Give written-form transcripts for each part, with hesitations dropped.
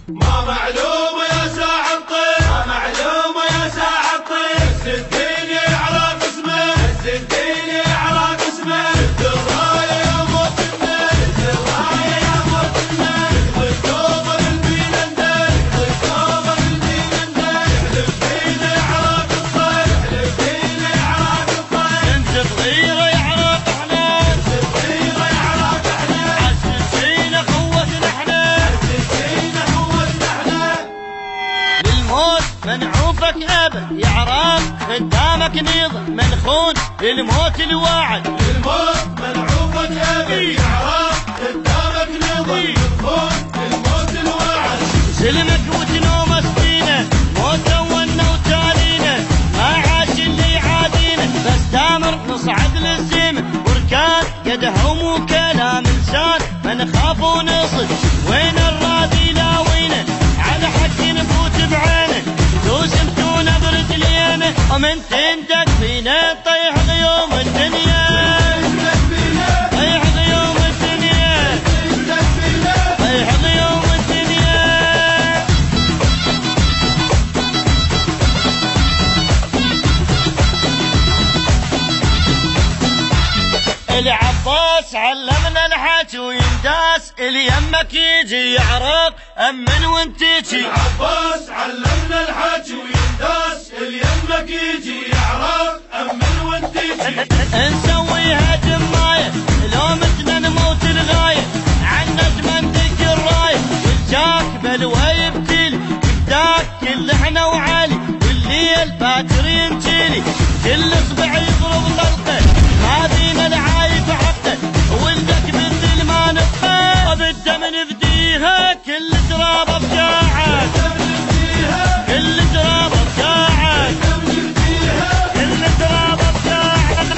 ما معلومة يا ساعة الطير، ما معلومة يا ساعة الطير، الدنيا على قسمه، الدنيا على قسمه، الراية يا موت النيل، الراية يا موت النيل، الكوبر البينا ندل، الكوبر البينا ندل، احلف بينا على قصير، احلف بينا على قصير، انت صغيرة يا عراق احنا، انت صغيرة يا عراق احنا، عززتينا قوتنا احنا، عززتينا قوتنا احنا، للموت منعوفك ابد يا عراق، قدامك نيض منخون الموت الواعد، الموت منعوفك ابد يا عراق، قدامك نظام مدفون الموت الواعد، سلمك وتنوم سنينه، موت ولنا وتالينا، ما عاش اللي يعادينا، بس دامر نصعد للسما، وركان يدهم وكلام لسان، ما نخاف ونصد، وين الراضي لاوينا، على حق نفوت بعينه، توسمتونا برجلينا، ومن تندق فينا طيح غيوم الدنيا، طيح غيوم الدنيا، طيح غيوم الدنيا. العباس علمنا الحكي وينداس، اللي يمك يجي يعرق امن وانت تجي، العباس علمنا الحكي وينداس، اللي يمك يجي يعرف امن وانت تجي، نسويها جماية لو متنا نموت الغاية، عنا تمندق الراية، والجاك بلوى يبتلي، يبداك كل احنا وعالي، والليل باكر ينجلي، كل اصبع يضرب طلقه، ما بينا العايب حقه، ولدك مثل ما نبقى، وبالدم نفديها، كل ترابه بجاعك، كل ترابه بجاعك، كل ترابه بجاعك.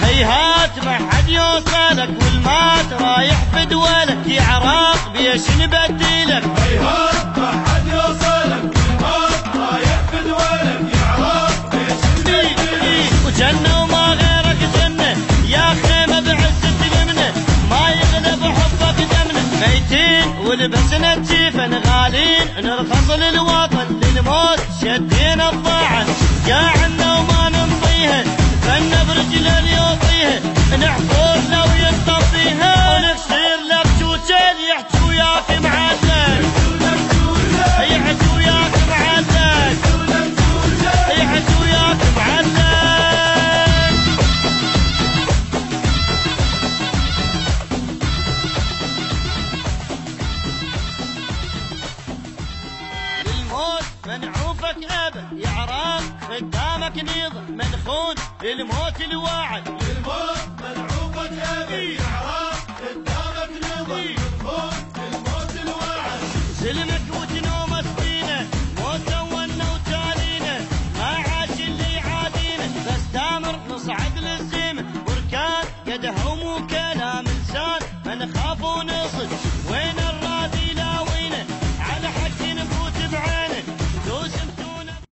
هيهات ما حد يوصلك، والمات رايح بدولك، يا عراق بيش نبدلك، هيهات ما حد يوصلك، والموت رايح بدولك، يعرف ايش نبدلك، وجنة وما غيرك جنة، يا خيمة بعزة اليمنة، ما يغلب حبك دمنا، ميتين ولبسنا الجيفن، غالين نرخص للوطن، للموت شدينا الضاعن، يا عنا وما نمضيها، فن برجلنا يوطيها، نحفر لو يطفيها، ونكسر لك توتل يحكي وياك معلق، يحكي وياك معلق، يحكي وياك معلق. للموت منعوفك ابد يا عراق، قدامك نيض منخون الموت الواعد، الموت منعوفك ابد يا عراق، قدامك نظام مدفون الموت الواعد، سلمك وتنوم سنينه، موت ولنا وتالينا، ما عاش اللي يعادينا، بس دامر نصعد للسما، وركان يدهم وكلام